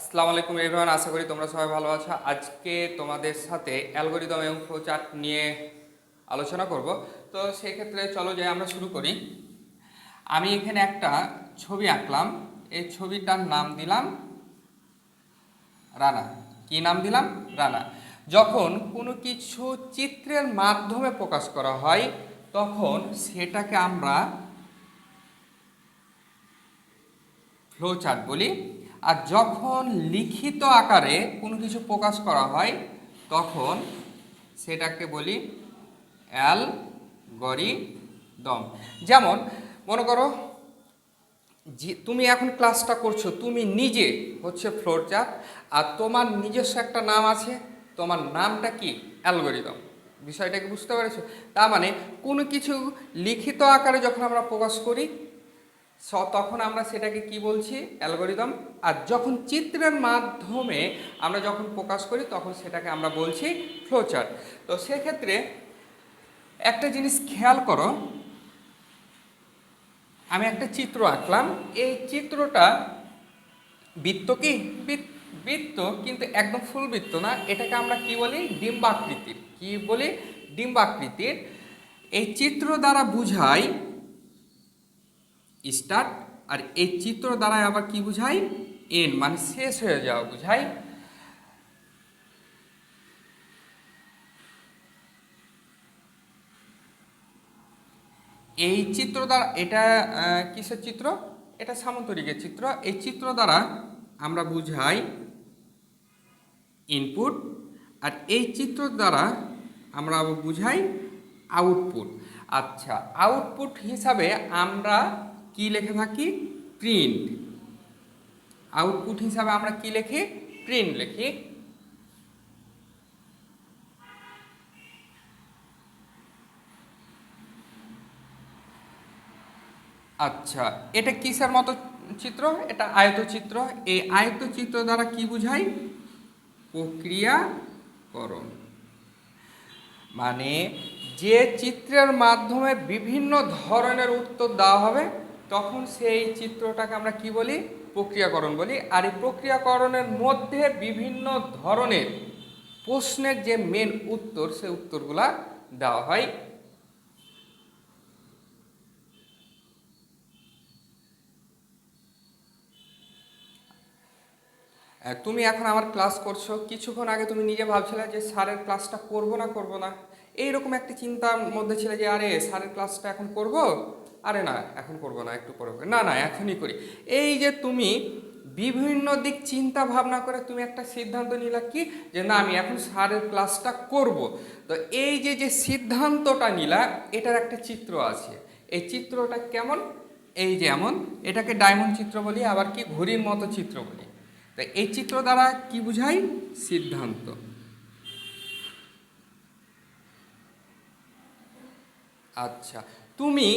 আসসালামু আলাইকুম এভরিওয়ান, আশা করি তোমরা সবাই ভালো আছো। আজকে তোমাদের সাথে অ্যালগরিদম এবং ফ্লোচার্ট নিয়ে আলোচনা করব। তো সেই ক্ষেত্রে চলো যে আমরা শুরু করি। আমি এখানে একটা ছবি আঁকলাম, এই ছবিটার নাম দিলাম রানা। কি নাম দিলাম? রানা। যখন কোনো কিছু চিত্রের মাধ্যমে প্রকাশ করা হয় তখন সেটাকে আমরা ফ্লো চার্ট বলি। আর যখন লিখিত আকারে কোনো কিছু প্রকাশ করা হয় তখন সেটাকে বলি অ্যালগরিদম। যেমন মনে করো যে তুমি এখন ক্লাসটা করছো, তুমি নিজে হচ্ছে ফ্লোর চার্ট, আর তোমার নিজস্ব একটা নাম আছে, তোমার নামটা কি? অ্যালগরিদম। বিষয়টাকে বুঝতে পেরেছো? তার মানে কোনো কিছু লিখিত আকারে যখন আমরা প্রকাশ করি তখন আমরা সেটাকে কি বলছি? অ্যালগরিদম। আর যখন চিত্রের মাধ্যমে আমরা যখন প্রকাশ করি তখন সেটাকে আমরা বলছি ফ্লোচার্ট। তো সেক্ষেত্রে একটা জিনিস খেয়াল করো, আমি একটা চিত্র আঁকলাম। এই চিত্রটা বৃত্ত কি? বৃত্ত, কিন্তু একদম ফুল বৃত্ত না। এটাকে আমরা কি বলি? ডিম্বাকৃতির। কি বলি? ডিম্বাকৃতির। এই চিত্র দ্বারা বুঝাই স্টার্ট, আর এই চিত্র দ্বারা আবার কি বুঝাই? এন্ড, মানে শেষ হয়ে যাওয়া বুঝাই। এই চিত্র দ্বারা এটা কিসের চিত্র? এটা সামন্তরিকের চিত্র। এই চিত্র দ্বারা আমরা বুঝাই ইনপুট, আর এই চিত্র দ্বারা আমরা বুঝাই আউটপুট। আচ্ছা, আউটপুট হিসাবে আমরা কি লিখে থাকি? প্রিন্ট। আউটপুট হিসাবে আমরা কি লিখি? প্রিন্ট লিখি। আচ্ছা, এটা কিসের মতো চিত্র? এটা আয়তচিত্র। এই আয়তচিত্র দ্বারা কি বুঝাই? প্রক্রিয়াকরণ। মানে যে চিত্রের মাধ্যমে বিভিন্ন ধরনের উত্তর দেওয়া হবে তখন সেই চিত্রটাকে আমরা কি বলি? প্রক্রিয়াকরণ বলি। আর এই প্রক্রিয়াকরণের মধ্যে বিভিন্ন ধরনের প্রশ্নের যে মেন উত্তর, সেই উত্তরগুলা দেওয়া হয়। তুমি এখন আমার ক্লাস করছো, কিছুক্ষণ আগে তুমি নিজে ভাবছিলে যে স্যারের ক্লাসটা করব না করব না, এইরকম একটা চিন্তার মধ্যে ছিলে যে আরে স্যারের ক্লাসটা এখন করব, আরে না এখন করব না, একটু পরে না না এখনই করি। এই যে তুমি বিভিন্ন দিক চিন্তা ভাবনা করে তুমি একটা সিদ্ধান্ত নিলা কি, যে না আমি এখন স্যারের ক্লাসটা করব। তো এই যে যে সিদ্ধান্তটা নিলা, এটার একটা চিত্র আছে। এই চিত্রটা কেমন? এই যে এমন, এটাকে ডায়মন্ড চিত্র বলি, আবার কি ঘড়ির মতো চিত্র বলি। তো এই চিত্র দ্বারা কি বুঝাই? সিদ্ধান্ত। আচ্ছা, তুমি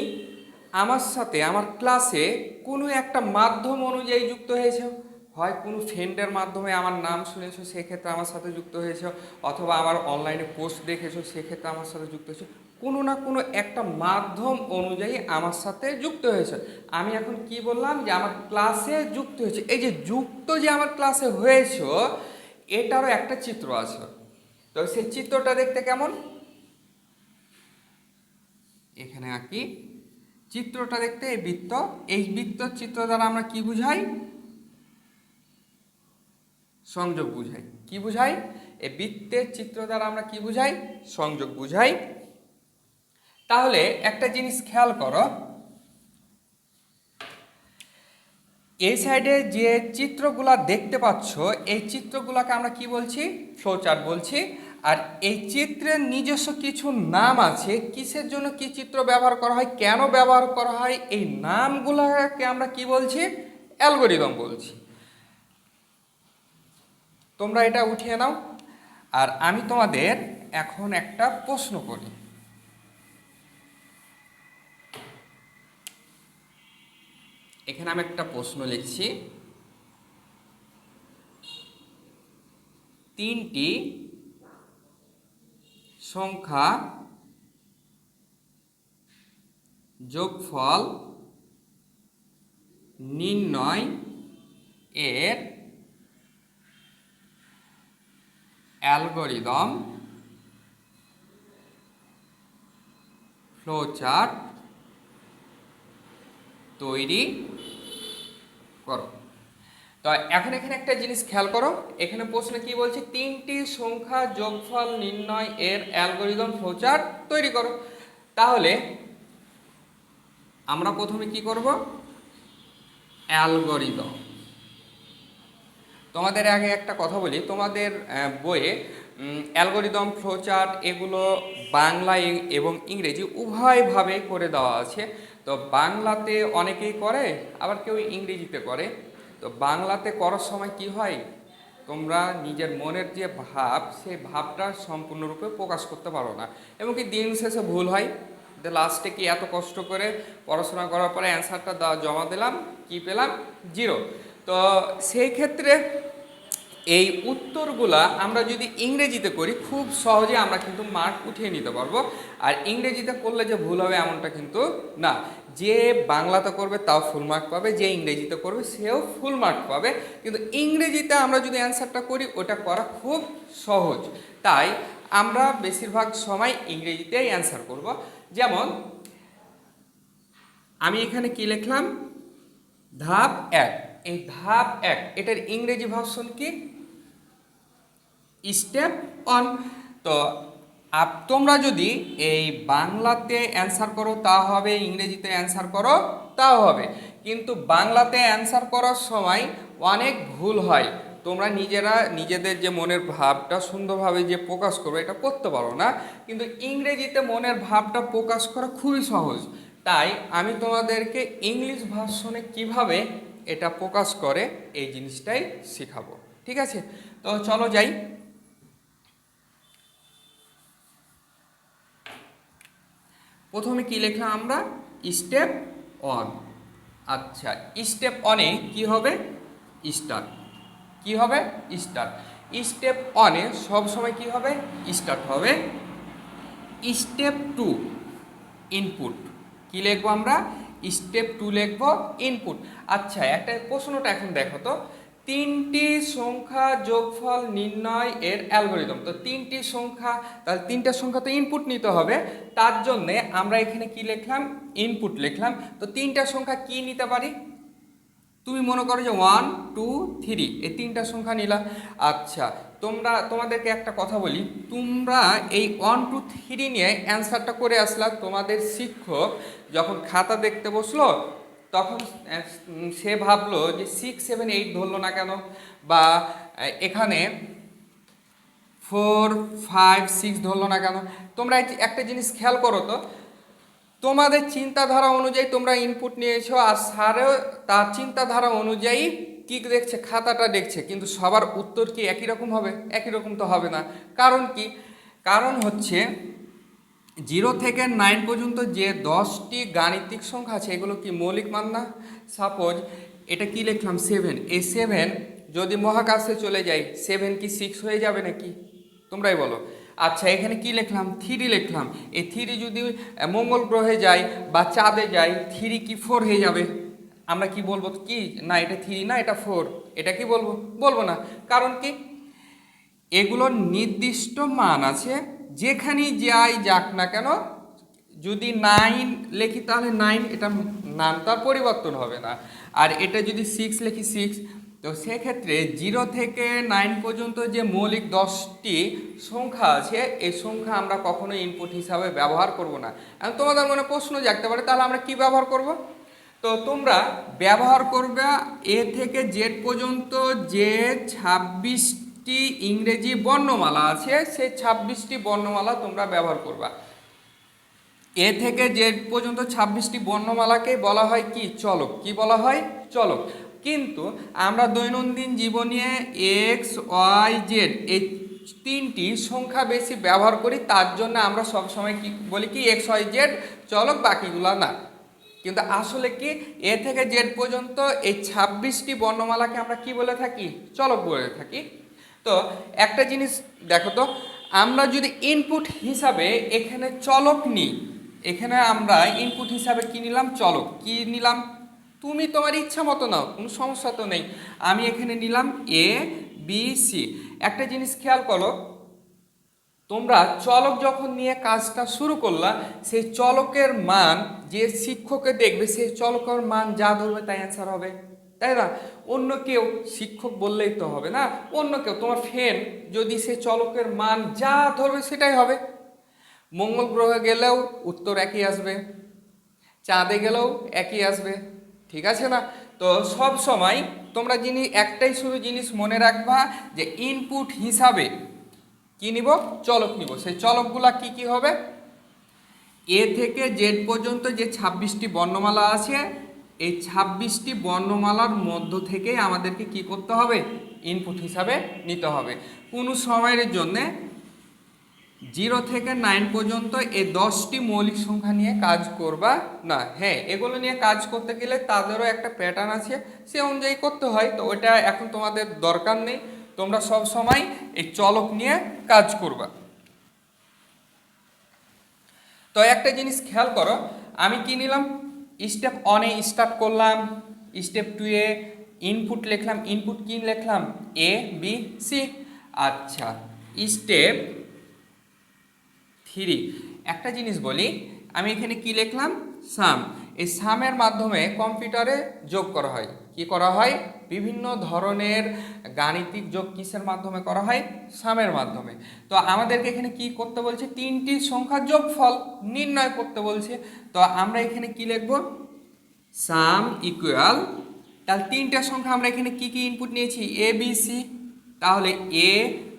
আমার সাথে আমার ক্লাসে কোনো একটা মাধ্যম অনুযায়ী যুক্ত হয়েছো। হয় কোনো ফ্রেন্ডের মাধ্যমে আমার নাম শুনেছো, সেক্ষেত্রে আমার সাথে যুক্ত হয়েছো, অথবা আমার অনলাইনে পোস্ট দেখেছো, সেক্ষেত্রে আমার সাথে যুক্ত হয়েছো। কোনো না কোনো একটা মাধ্যম অনুযায়ী আমার সাথে যুক্ত হয়েছে। আমি এখন কি বললাম? যে আমার ক্লাসে যুক্ত হয়েছে। এই যে যুক্ত যে আমার ক্লাসে হয়েছো, এটারও একটা চিত্র আছে। তো সেই চিত্রটা দেখতে কেমন? এখানে আঁকি। চিত্রটা দেখতে এই বৃত্ত, এই বৃত্তর চিত্র দ্বারা আমরা কি বুঝাই? সংযোগ বুঝাই। কি বুঝাই? এই বৃত্তের চিত্র দ্বারা আমরা কি বুঝাই? সংযোগ বুঝাই। তাহলে একটা জিনিস খেয়াল করো, এই সাইডে যে চিত্রগুলা দেখতে পাচ্ছ, এই চিত্রগুলোকে আমরা কি বলছি? ফ্লোচার্ট বলছি। আর এই চিত্রের নিজস্ব কিছু নাম আছে, কিসের জন্য কি চিত্র ব্যবহার করা হয়, কেন ব্যবহার করা হয়, এই নামগুলোকে আমরা কি বলছি? অ্যালগরিদম বলছি। তোমরা এটা উঠিয়ে নাও। আর আমি তোমাদের এখন একটা প্রশ্ন করি। এখানে আমি একটা প্রশ্ন লিখছি। তিনটি সংখ্যা যোগফল নির্ণয় এর অ্যালগরিদম ফ্লোচার্ট তৈরি করো। তো এখন এখানে একটা জিনিস খেয়াল করো, এখানে প্রশ্নে কি বলছে, 3টি সংখ্যা যোগফল নির্ণয় এর অ্যালগরিদম ফ্লোচার্ট তৈরি করো। তাহলে আমরা প্রথমে কি করব, অ্যালগরিদম। তোমাদের আগে একটা কথা বলি, তোমাদের বইয়ে অ্যালগরিদম ফ্লোচার্ট এগুলো বাংলা এবং ইংরেজি উভয়ভাবে করে দেওয়া আছে। তো বাংলাতে অনেকেই করে, আবার কেউ ইংরেজিতে করে। তো বাংলাতে করার সময় কি হয়, তোমরা নিজের মনের যে ভাব, সেই ভাবটা সম্পূর্ণরূপে প্রকাশ করতে পারো না, এবং কি দিন শেষে ভুল হয়। লাস্টে কি এত কষ্ট করে পড়াশোনা করার পরে অ্যান্সারটা জমা দিলাম, কি পেলাম, 0। তো সেই ক্ষেত্রে এই উত্তরগুলা আমরা যদি ইংরেজিতে করি, খুব সহজে আমরা কিন্তু মার্ক উঠিয়ে নিতে পারবো। আর ইংরেজিতে করলে যে ভুল হবে এমনটা কিন্তু না। যে বাংলাতে করবে তাও ফুল মার্ক পাবে, যে ইংরেজিতে করবে সেও ফুল মার্ক পাবে। কিন্তু ইংরেজিতে আমরা যদি অ্যান্সারটা করি, ওটা করা খুব সহজ। তাই আমরা বেশিরভাগ সময় ইংরেজিতেই অ্যান্সার করব। যেমন আমি এখানে কি লিখলাম, ধাপ 1। এই ধাপ 1 এটার ইংরেজি ভার্সন কি, স্টেপ 1। তো তোমরা যদি এই বাংলাতে অ্যান্সার করো তা হবে, ইংরেজিতে অ্যান্সার করো তাও হবে, কিন্তু বাংলাতে অ্যান্সার করার সময় অনেক ভুল হয়। তোমরা নিজেরা নিজেদের যে মনের ভাবটা সুন্দরভাবে যে প্রকাশ করবে, এটা করতে পারো না। কিন্তু ইংরেজিতে মনের ভাবটা প্রকাশ করা খুবই সহজ। তাই আমি তোমাদেরকে ইংলিশ ভার্সনে কিভাবে এটা প্রকাশ করে এই জিনিসটাই শেখাবো। ঠিক আছে, তো চলো যাই। প্রথমে কি লিখলাম আমরা, স্টেপ 1। আচ্ছা, স্টেপ 1-এ কি হবে, স্টার্ট। কি হবে, স্টার্ট। স্টেপ 1-এ সবসময় কি হবে, স্টার্ট হবে। Step 2 input. কি লিখবো আমরা, স্টেপ 2 লিখবো ইনপুট। আচ্ছা, একটা প্রশ্নটা এখন দেখো তো, 3টি সংখ্যা যোগফল নির্ণয় এর অ্যালগরিদম। তো 3টি সংখ্যা, তাহলে 3টা সংখ্যা তো ইনপুট নিতে হবে। তার জন্যে আমরা এখানে কি লিখলাম, ইনপুট লিখলাম। তো 3টা সংখ্যা কি নিতে পারি, তুমি মনে করো যে 1 2 3, এই 3টা সংখ্যা নিলাম। আচ্ছা, তোমাদেরকে একটা কথা বলি, তোমরা এই 1 2 3 নিয়ে অ্যান্সারটা করে আসলা। তোমাদের শিক্ষক যখন খাতা দেখতে বসলো, তখন সে ভাবলো যে 6 7 8 ধরলো না কেন, বা এখানে 4 5 6 ধরলো না কেন। তোমরা একটা জিনিস খেয়াল করো তো, তোমাদের চিন্তাধারা অনুযায়ী তোমরা ইনপুট নিয়েছো, আর স্যারও তার চিন্তাধারা অনুযায়ী কি দেখছে, খাতাটা দেখছে, কিন্তু সবার উত্তর কি একই রকম হবে, একই রকম তো হবে না। কারণ কি, কারণ হচ্ছে 0 থেকে 9 পর্যন্ত যে 10টি গাণিতিক সংখ্যা আছে, এগুলো কি মৌলিক মান না। সাপোজ এটা কি লিখলাম, 7। এই 7 যদি মহাকাশে চলে যায়, 7 কি 6 হয়ে যাবে নাকি, তোমরাই বলো। আচ্ছা, এখানে কি লিখলাম, 3 লিখলাম। এই 3 যদি মঙ্গল গ্রহে যায় বা চাঁদে যায়, 3 কি 4 হয়ে যাবে। আমরা কি বলবো, কি না এটা 3 না এটা 4, এটা কি বলবো, বলবো না। কারণ কি, এগুলোর নির্দিষ্ট মান আছে, যেখানেই যাই যাক না কেন, যদি 9 লিখি তাহলে 9, এটা নাম তার পরিবর্তন হবে না। আর এটা যদি 6 লিখি 6। তো সেক্ষেত্রে 0 থেকে 9 পর্যন্ত যে মৌলিক 10টি সংখ্যা আছে, এই সংখ্যা আমরা কখনো ইনপুট হিসাবে ব্যবহার করব না। এখন তোমাদের মনে প্রশ্ন জাগতে পারে, তাহলে আমরা কি ব্যবহার করব। তো তোমরা ব্যবহার করবে এ থেকে জেড পর্যন্ত যে 26টি ইংরেজি বর্ণমালা আছে, সেই 26টি বর্ণমালা তোমরা ব্যবহার করবা। এ থেকে জেড পর্যন্ত 26টি বর্ণমালাকে বলা হয় কি, চলক। কি বলা হয়, চলক। কিন্তু আমরা দৈনন্দিন জীবনে এক্স ওয়াই জেড এই 3টি সংখ্যা বেশি ব্যবহার করি, তার জন্য আমরা সবসময় কি বলি, কি এক্স ওয়াই জেড চলক, বাকিগুলো না। কিন্তু আসলে কি, এ থেকে জেড পর্যন্ত এই 26টি বর্ণমালাকে আমরা কি বলে থাকি, চলক বলে থাকি। তো একটা জিনিস দেখো তো, আমরা যদি ইনপুট হিসাবে এখানে চলক নিই, এখানে আমরা ইনপুট হিসাবে কি নিলাম, চলক। কি নিলাম, তুমি তোমার ইচ্ছা মতো নাও, কোনো সমস্যা তো নেই। আমি এখানে নিলাম এ বি সি। একটা জিনিস খেয়াল করো, তোমরা চলক যখন নিয়ে কাজটা শুরু করলা, সেই চলকের মান যে শিক্ষকে দেখবে সেই চলকের মান যা ধরবে তাই অ্যান্সার হবে, তাই না? অন্য কেউ, শিক্ষক বললেই তো হবে না, অন্য কেউ, তোমার ফ্রেন্ড যদি সেই চলকের মান যা ধরবে সেটাই হবে। মঙ্গল গ্রহে গেলেও উত্তর একই আসবে, চাঁদে গেলেও একই আসবে, ঠিক আছে না? তো সব সময় তোমরা একটাই শুধু জিনিস মনে রাখবা যে ইনপুট হিসাবে কি নিব, চলক নিব। সেই চলকগুলা কি কি হবে, এ থেকে জেড পর্যন্ত যে 26টি বর্ণমালা আছে, এই 26টি বর্ণমালার মধ্য থেকে আমাদেরকে কি করতে হবে, ইনপুট হিসাবে নিতে হবে। কোনো সময়ের জন্যে 0 থেকে 9 পর্যন্ত এই 10টি মৌলিক সংখ্যা নিয়ে কাজ করবা না। হ্যাঁ, এগুলো নিয়ে কাজ করতে গেলে তাদেরও একটা প্যাটার্ন আছে, সে অনুযায়ী করতে হয়, তো ওইটা এখন তোমাদের দরকার নেই। তোমরা সব সময় এই চলক নিয়ে কাজ করবা। তো একটা জিনিস খেয়াল করো, আমি কি নিলাম, স্টেপ 1-এ স্টার্ট করলাম, স্টেপ 2-এ ইনপুট লিখলাম, ইনপুট কি লিখলাম, এ বি সি। আচ্ছা, স্টেপ 3 একটা জিনিস বলি, আমি এখানে কি লিখলাম, সাম। এই সামের মাধ্যমে কম্পিউটারে যোগ করা হয়, কি করা হয়, বিভিন্ন ধরনের গাণিতিক যোগ কিসের মাধ্যমে করা হয়, সামের মাধ্যমে। তো আমাদেরকে এখানে কি করতে বলছে, 3টি সংখ্যার যোগফল নির্ণয় করতে বলছে। তো আমরা এখানে কি লিখব, সাম ইকুয়াল, তাহলে 3টা সংখ্যা আমরা এখানে কি কি ইনপুট নিয়েছি, এ বি সি, তাহলে A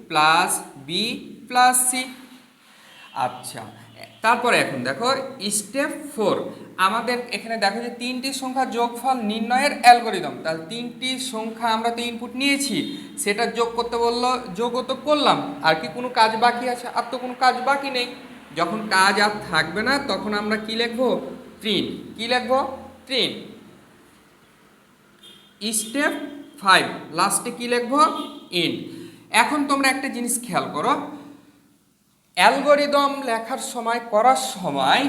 plus B plus C. আচ্ছা, তারপরে এখন দেখো স্টেপ 4, আমাদের এখানে দেখো যে 3টি সংখ্যা যোগফল নির্ণয়ের অ্যালগরিদম। তাহলে 3টি সংখ্যা আমরা তো ইনপুট নিয়েছি, সেটা যোগ করতে বললো, যোগও তো করলাম, আর কি কোনো কাজ বাকি আছে, আর তো কোনো কাজ বাকি নেই। যখন কাজ আর থাকবে না তখন আমরা কি লিখবো, প্রিন্ট। কি লিখবো, প্রিন্ট। স্টেপ 5 লাস্টে কি লিখবো, ইন্ট। এখন তোমরা একটা জিনিস খেয়াল করো, অ্যালগরিদম লেখার সময়, করার সময়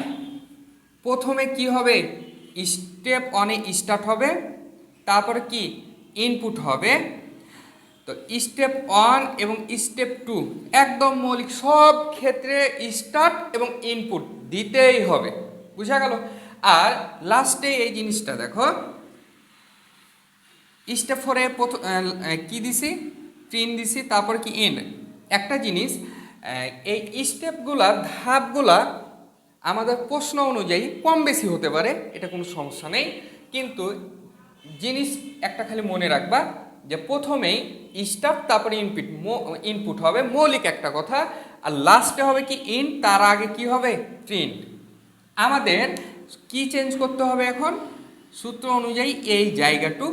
প্রথমে কি হবে, স্টেপ 1-এ স্টার্ট হবে, তারপরে কি ইনপুট হবে। তো স্টেপ 1 এবং স্টেপ 2 একদম মৌলিক, সব ক্ষেত্রে স্টার্ট এবং ইনপুট দিতেই হবে, বুঝা গেল? আর লাস্টে এই জিনিসটা দেখো, স্টেপ 4-এ কি দিছি, প্রিন্ট দিছি, তারপরে কি এন্ড। একটা জিনিস, এই স্টেপগুলা, ধাপগুলা আমাদের প্রশ্ন অনুযায়ী কম বেশি হতে পারে, এটা কোনো সমস্যা নেই, কিন্তু জিনিস একটা খালি মনে রাখবা যে প্রথমেই স্টার্ট, তারপরে ইনপুট হবে, মৌলিক একটা কথা, আর লাস্টে হবে কি ইন্ট, তার আগে কি হবে, প্রিন্ট। আমাদের কি চেঞ্জ করতে হবে এখন, সূত্র অনুযায়ী এই জায়গাটুকু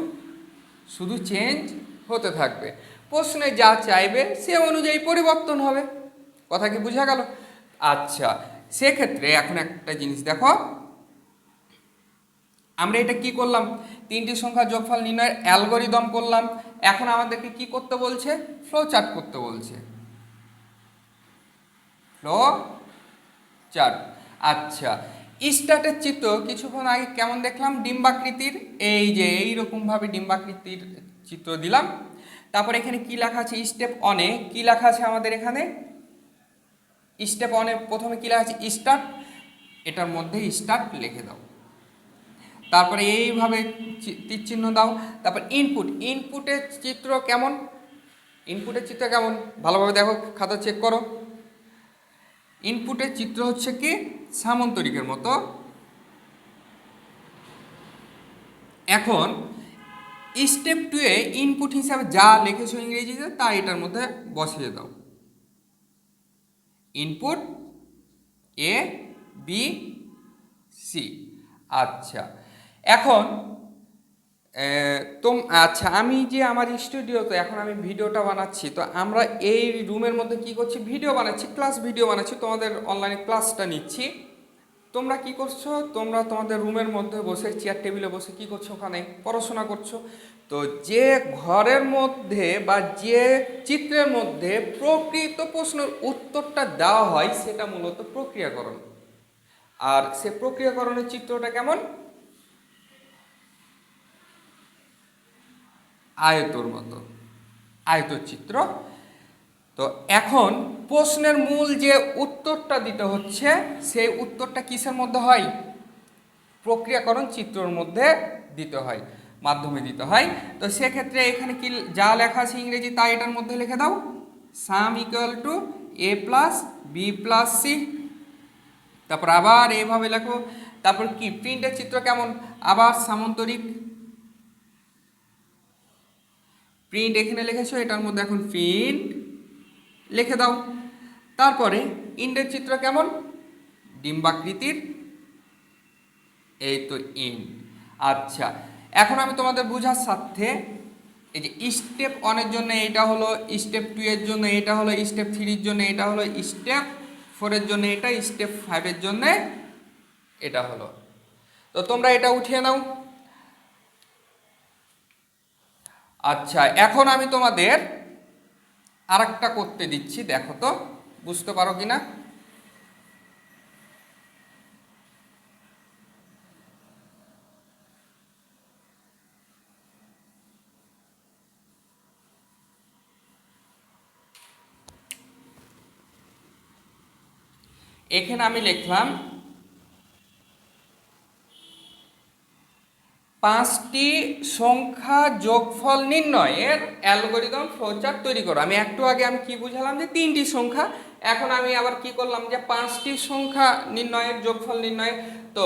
শুধু চেঞ্জ হতে থাকবে, প্রশ্নে যা চাইবে সে অনুযায়ী পরিবর্তন হবে। কথা কি বোঝা গেল? আচ্ছা, সেক্ষেত্রে এখন একটা জিনিস দেখো, আমরা এটা কি করলাম, 3টি সংখ্যা যোগফল নির্ণয়ের অ্যালগরিদম করলাম। এখন আমাদেরকে কি করতে বলছে, ফ্লো চার্ট করতে বলছে, ফ্লো চার্ট। আচ্ছা, স্টার্টের চিত্র কিছুক্ষণ আগে কেমন দেখলাম, ডিম্বাকৃতির, এই যে এইরকমভাবে ডিম্বাকৃতির চিত্র দিলাম। তারপর এখানে কি লেখা আছে, স্টেপ 1-এ কি লেখা আছে আমাদের এখানে, স্টেপ 1-এ প্রথমে কি লেখা আছে, স্টার্ট, এটার মধ্যে স্টার্ট লিখে দাও। তারপরে এইভাবে তীর চিহ্ন দাও। তারপর ইনপুট, ইনপুটের চিত্র কেমন, ইনপুটের চিত্র কেমন, ভালোভাবে দেখো, খাতা চেক করো। ইনপুটের চিত্র হচ্ছে কি সামন্তরিকের মতো। এখন স্টেপ 2-এ ইনপুট হিসাবে যা লিখেছো ইংরেজিতে তা এটার মধ্যে বসিয়ে দাও, ইনপুট এ বি সি। আচ্ছা, এখন আচ্ছা, আমি যে আমার স্টুডিওতে এখন আমি ভিডিওটা বানাচ্ছি, তো আমরা এই রুমের মধ্যে কি করছি, ভিডিও বানাচ্ছি, ক্লাস ভিডিও বানাচ্ছি, তোমাদের অনলাইনে ক্লাসটা নিচ্ছি। তোমরা কি করছো, তোমরা তোমাদের রুমের মধ্যে বসে চেয়ার টেবিলে বসে কি করছো, ওখানে পড়াশোনা করছো। তো যে ঘরের মধ্যে বা যে চিত্রের মধ্যে প্রকৃত প্রশ্নের উত্তরটা দেওয়া হয় সেটা মূলত প্রক্রিয়াকরণ। আর সে প্রক্রিয়াকরণের চিত্রটা কেমন, আয়তর মতো, আয়তর চিত্র। তো এখন প্রশ্নের মূল যে উত্তরটা দিতে হচ্ছে সেই উত্তরটা কিসের মধ্যে হয়? প্রক্রিয়াকরণ চিত্রর মধ্যে দিতে হয়, মাধ্যমে দিতে হয়। তো সেক্ষেত্রে এখানে কি যা লেখা আছে ইংরেজি তা এটার মধ্যে লিখে দাও, sum equal to A plus B plus C. তারপর আবার এইভাবে লেখো। তারপর কি প্রিন্টের চিত্র কেমন? আবার সামান্তরিক প্রিন্ট এখানে লিখেছো, এটার মধ্যে এখন প্রিন্ট লিখে দাও। তারপরে ইন্ডের চিত্র কেমন? ডিম্বাকৃতির, এই তো ইন। আচ্ছা, এখন আমি তোমাদের বোঝার সাথে এই যে স্টেপ 1 এর জন্য এটা হলো, স্টেপ 2 এর জন্য এটা হলো, স্টেপ 3 এর জন্য এটা হলো, স্টেপ 4 এর জন্য এটা, স্টেপ 5 এর জন্য এটা হলো। তো তোমরা এটা উঠিয়ে নাও। আচ্ছা, এখন আমি তোমাদের আরেকটা করতে দিচ্ছি, দেখো তো বুঝতে পারো কিনা। এখানে আমি লিখলাম 5টি সংখ্যা যোগফল নির্ণয়ের অ্যালগরিদম ফ্লোচার্ট তৈরি করো। আমি একটু আগে আমি কি বুঝালাম যে 3টি সংখ্যা, এখন আমি আবার কি করলাম যে 5টি সংখ্যা নির্ণয়ের যোগফল নির্ণয়ের। তো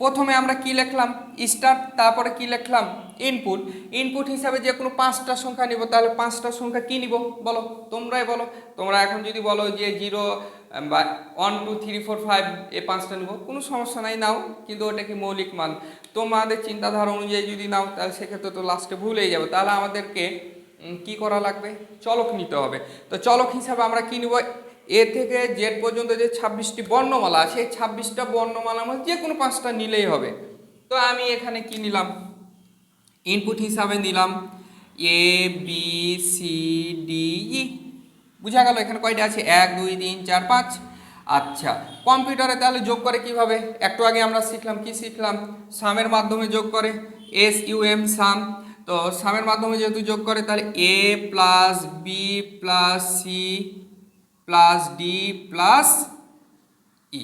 প্রথমে আমরা কি লিখলাম? স্টার্ট, তারপরে কি লিখলাম? ইনপুট। ইনপুট হিসাবে যে কোনো 5টা সংখ্যা নিব, তাহলে 5টা সংখ্যা কি নিব বলো, তোমরাই বলো। তোমরা এখন যদি বলো যে 0 বা 1 2 3 4 5 এই 5টা নিব, কোনো সমস্যা নাই, নাও, কিন্তু ওটা কি মৌলিক মান। তোমাদের চিন্তাধারা অনুযায়ী যদি নাও তাহলে সেক্ষেত্রে তো লাস্টে ভুলেই যাবে। তাহলে আমাদেরকে কি করা লাগবে? চলক নিতে হবে। তো চলক হিসাবে আমরা কি নিব? এ থেকে জেড পর্যন্ত যে 26টি বর্ণমালা আছে, 26টা বর্ণমালার মধ্যে যে কোনো 5টা নিলেই হবে। তো আমি এখানে কি নিলাম? ইনপুট হিসাবে নিলাম A B C D E. বুঝা গেল এখানে কয়টা আছে? 1 2 3 4 5। আচ্ছা, কম্পিউটারে তাহলে যোগ করে কিভাবে? একটু আগে আমরা শিখলাম, কি শিখলাম? সামের মাধ্যমে যোগ করে, SUM সাম। তো সামের মাধ্যমে যেহেতু যোগ করে, তাহলে A plus B plus C plus D plus E.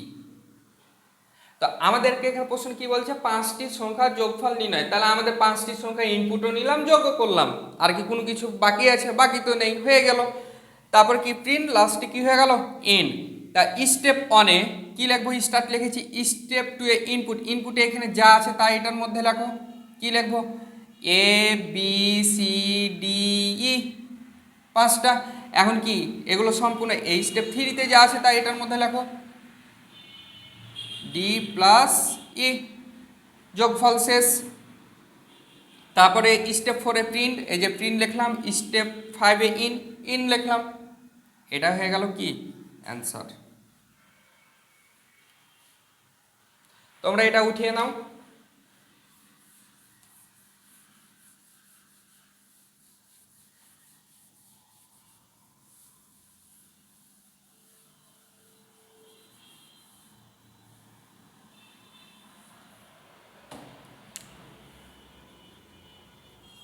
তো আমাদেরকে এখানে প্রশ্ন কি বলছে? 5টি সংখ্যার যোগফল নির্ণয়। তাহলে আমাদের 5টি সংখ্যা ইনপুটও নিলাম, যোগও করলাম। আর কি কোনো কিছু বাকি আছে? বাকি তো নেই, হয়ে গেল। তারপর কি প্রিন্ট, লাস্টে কি হয়ে গেল? এন্ড। তা স্টেপ 1 এ কি লিখবো? স্টার্ট লিখেছি। স্টেপ 2 এ ইনপুট। ইনপুটে এখানে যা আছে তা এটার মধ্যে লেখো। কি লিখবো? A B C D E, 5টা। এখন কি এগুলো সম্পূর্ণ এই স্টেপ 3 তে যা আছে তা এটার মধ্যে লেখো, ডি প্লাস ই, যোগফল শেষ। তারপরে স্টেপ 4 এ প্রিন্ট, এই যে প্রিন্ট লিখলাম। স্টেপ 5 এ ইন লিখলাম। এটা হয়ে গেল কি? অ্যান্সার। তোমরা এটা উঠিয়ে নাও।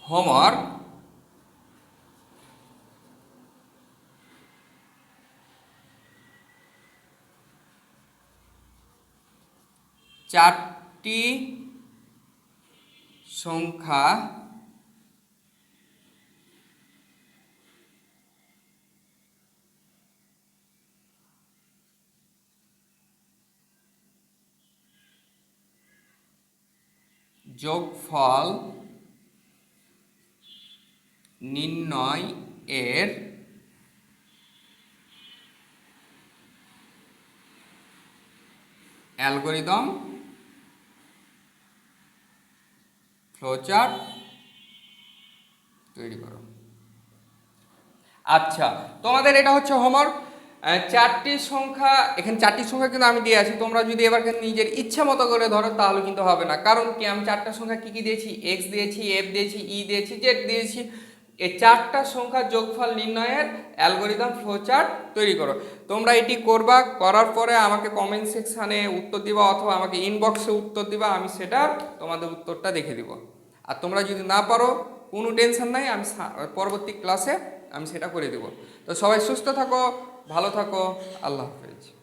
হোমওয়ার্ক, চারটি সংখ্যা যোগফল নির্ণয় এর অ্যালগরিদম ফ্লোচার্ট তৈরি করো। আচ্ছা, তোমাদের এটা হচ্ছে হোমওয়ার্ক। 4টি সংখ্যা, এখানে 4টি সংখ্যা কিন্তু আমি দিয়ে আছি। তোমরা যদি এবার নিজের ইচ্ছা মতো করে ধরো তাহলে কিন্তু হবে না। কারণ কি, আমি 4টা সংখ্যা কি কি দিয়েছি? এক্স দিয়েছি, এফ দিয়েছি, ই দিয়েছি, জেড দিয়েছি। এই 4টা সংখ্যা যোগফল নির্ণয়ের অ্যালগরিদম ফ্লোচার্ট তৈরি করো। তোমরা এটি করবা, করার পরে আমাকে কমেন্ট সেকশানে উত্তর দিবা অথবা আমাকে ইনবক্সে উত্তর দিবা, আমি সেটা তোমাদের উত্তরটা দেখে দিব। আর তোমরা যদি না পারো কোনো টেনশন নাই, আমি পরবর্তী ক্লাসে আমি সেটা করে দেবো। তো সবাই সুস্থ থাকো, ভালো থাকো, আল্লাহ হাফেজ।